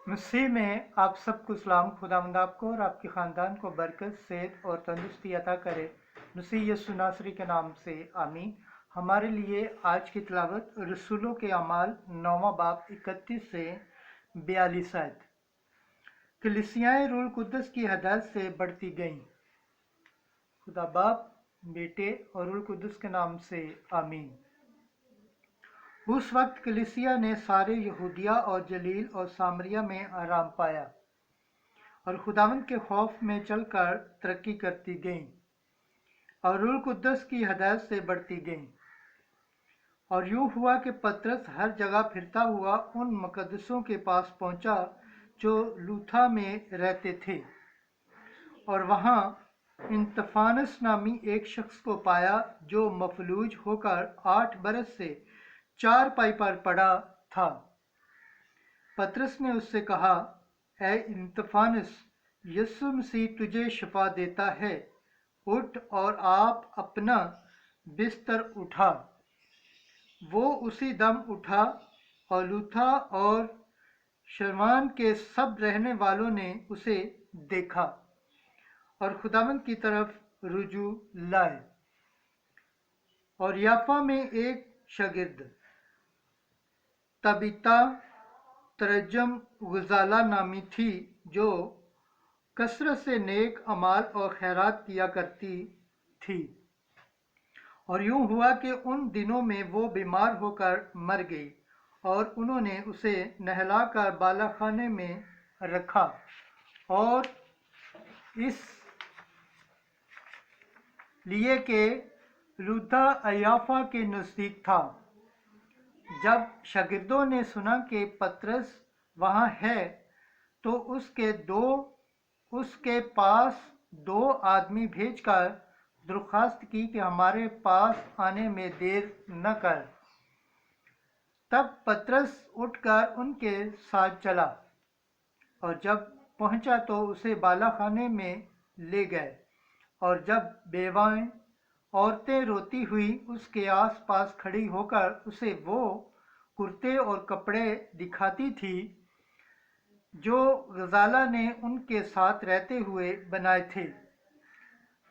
मसीह में आप सबको सलाम। खुदावंद आपको और आपके ख़ानदान को बरकत, सेहत और तंदुरुस्ती अता करे। मसीह यीशु नासरी के नाम से आमीन। हमारे लिए आज की तिलावत रसूलों के अमाल 9वां बाब 31 से 42 आयत। कलीसियाएं रूह कुद्दस की हदायत से बढ़ती गईं। खुदा बाप, बेटे और रूह कुद्दस के नाम से आमीन। उस वक्त कलीसिया ने सारे यहूदिया और जलील और सामरिया में आराम पाया और खुदावंद के खौफ में चलकर तरक्की करती गईं और रूह कुद्दस की हदायत से बढ़ती गईं। और यूं हुआ कि पतरस हर जगह फिरता हुआ उन मुकद्दसों के पास पहुंचा जो लूथा में रहते थे, और वहां इंतफानस नामी एक शख्स को पाया जो मफलूज होकर 8 बरस से चारपाई पर पड़ा था। पतरस ने उससे कहा, ए इंतफानस, यीशु मसीह तुझे शिफा देता है, उठ और आप अपना बिस्तर उठा। वो उसी दम उठा और लूथा और शरवान के सब रहने वालों ने उसे देखा और खुदावंद की तरफ रुजू लाए। और याफा में एक शागिर्द तबीता तरजम गुजाला नामी थी, जो कसरत से नेक अमाल और खैरात किया करती थी। और यूं हुआ कि उन दिनों में वो बीमार होकर मर गई और उन्होंने उसे नहलाकर बालाखाने में रखा। और इस लिए कि लूथा अयाफा के नज़दीक था। जब शागिर्दों ने सुना कि पतरस वहाँ है, तो उसके पास 2 आदमी भेजकर दरख्वास्त की कि हमारे पास आने में देर न कर। तब पतरस उठकर उनके साथ चला और जब पहुंचा तो उसे बालाखाने में ले गए। और जब बेवाएं औरतें रोती हुई उसके आसपास खड़ी होकर उसे वो कुर्ते और कपड़े दिखाती थी जो गजाला ने उनके साथ रहते हुए बनाए थे,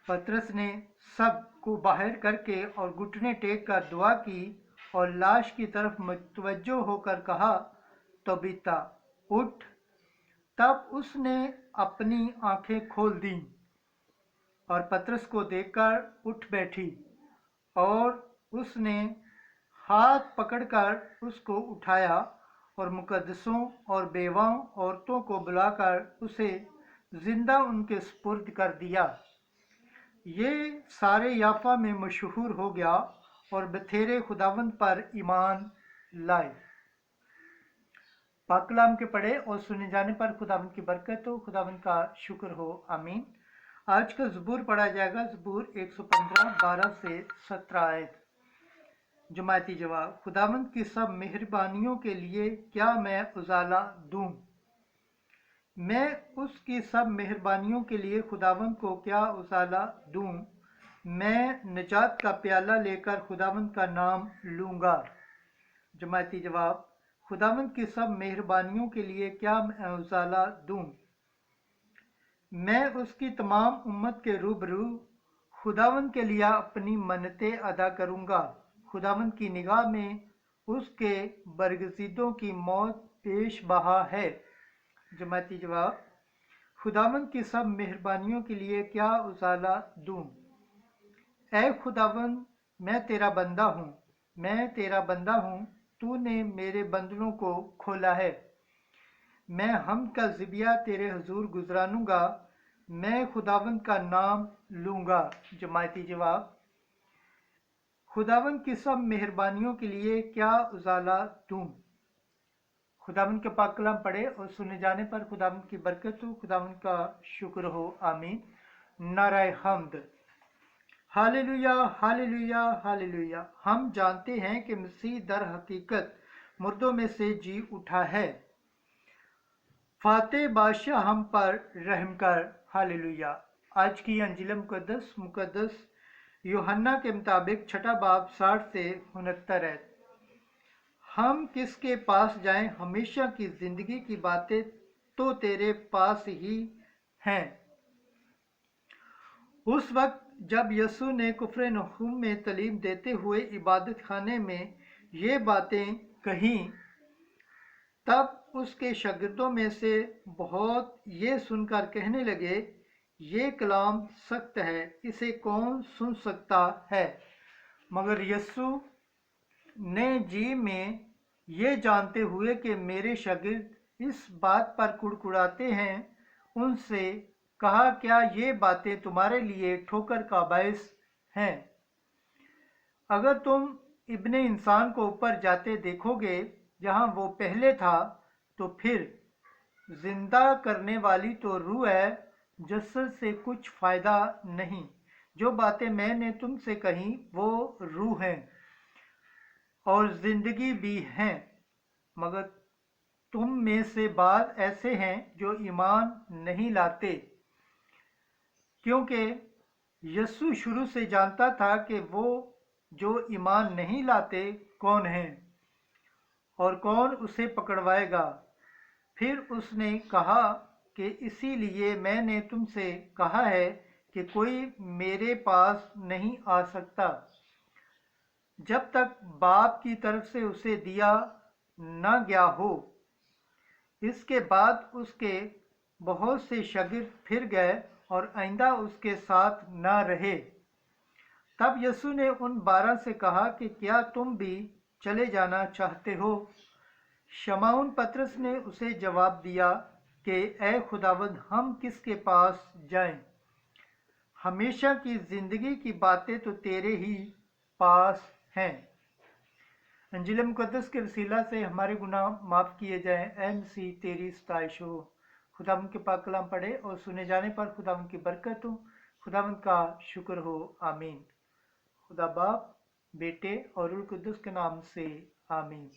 पतरस ने सब को बाहर करके और घुटने टेक कर दुआ की और लाश की तरफ मुतवज्जो होकर कहा, तबीता उठ। तब उसने अपनी आंखें खोल दी और पतरस को देखकर उठ बैठी, और उसने हाथ पकड़कर उसको उठाया और मुकद्दसों और बेवाओं औरतों को बुलाकर उसे जिंदा उनके सुपुर्द कर दिया। ये सारे याफा में मशहूर हो गया और बथेरे खुदावंद पर ईमान लाए। पाक कलाम के पढ़े और सुने जाने पर खुदावंद की बरकत हो, खुदावंद का शुक्र हो, आमीन। आज का ज़बूर पढ़ा जाएगा, ज़बूर 115 12 से 17 आयत। जमाती जवाब, खुदावंद की सब मेहरबानियों के लिए क्या मैं उजाला दूं? मैं उसकी सब मेहरबानियों के लिए खुदावंद को क्या उजाला दूं? मैं निजात का प्याला लेकर खुदावंद का नाम लूंगा। जमाती जवाब, खुदावंद की सब मेहरबानियों के लिए क्या मैं उजाला दूं? मैं उसकी तमाम उम्मत के रूबरू खुदावंद के लिए अपनी मन्नतें अदा करूंगा। खुदावंद की निगाह में उसके बरगज़ीदों की मौत पेश बहा है। जमाती जवाब, खुदावंद की सब मेहरबानियों के लिए क्या उजाला दूं? ऐ खुदावंद, मैं तेरा बंदा हूँ, मैं तेरा बंदा हूँ, तूने मेरे बंधनों को खोला है। मैं हम का ज़िबिया तेरे हुजूर गुजरानूंगा, मैं खुदावंद का नाम लूंगा। जमाती जवाब, खुदावंद की सब मेहरबानियों के लिए क्या उजाला दूं? खुदावंद के पाक कलाम पढ़े और सुने जाने पर खुदावंद की बरकत हो, खुदावंद का शुक्र हो, आमीन। नाराए हम्द। Hallelujah, hallelujah, hallelujah. हम जानते हैं कि मसीह दर हकीकत मुर्दों में से जी उठा है। फाते बादशाह हम पर रहम कर। हालेलुया। आज की अंजिल मुकद्दस यूहन्ना के मुताबिक 6 बाब 60 से 69 है। हम किसके पास जाएं? हमेशा की जिंदगी की बातें तो तेरे पास ही हैं। उस वक्त जब यीशु ने कुफरनहूम में तालीम देते हुए इबादत खाने में ये बातें कहीं, तब उसके शागिर्दों में से बहुत ये सुनकर कहने लगे, ये कलाम सख्त है, इसे कौन सुन सकता है। मगर यीशु ने जी में ये जानते हुए कि मेरे शागिर्द इस बात पर कुड़कुड़ाते हैं, उनसे कहा, क्या ये बातें तुम्हारे लिए ठोकर का बायस हैं? अगर तुम इब्ने इंसान को ऊपर जाते देखोगे जहां वो पहले था, तो फिर जिंदा करने वाली तो रूह है, जसद से कुछ फायदा नहीं। जो बातें मैंने तुमसे कही वो रूह हैं और जिंदगी भी हैं, मगर तुम में से बाद ऐसे हैं जो ईमान नहीं लाते। क्योंकि यीशु शुरू से जानता था कि वो जो ईमान नहीं लाते कौन हैं और कौन उसे पकड़वाएगा। फिर उसने कहा कि इसीलिए मैंने तुमसे कहा है कि कोई मेरे पास नहीं आ सकता जब तक बाप की तरफ से उसे दिया न गया हो। इसके बाद उसके बहुत से शागिर्द फिर गए और आइंदा उसके साथ न रहे। तब यीशु ने उन 12 से कहा कि क्या तुम भी चले जाना चाहते हो? शमौन पतरस ने उसे जवाब दिया कि ऐ खुदावंद, हम किसके पास जाएं? हमेशा की जिंदगी की बातें तो तेरे ही पास हैं। अंजील मुकद्दस के वसीला से हमारे गुनाह माफ़ किए जाएं। ऐ मसीह, तेरी सताइश हो। खुदावंद के पाक कलाम पढ़े और सुने जाने पर खुदावंद की बरकत हो। खुदावंद का शुक्र हो। आमीन। खुदा बाप, बेटे और रूह कुद्दुस के नाम से आमीन।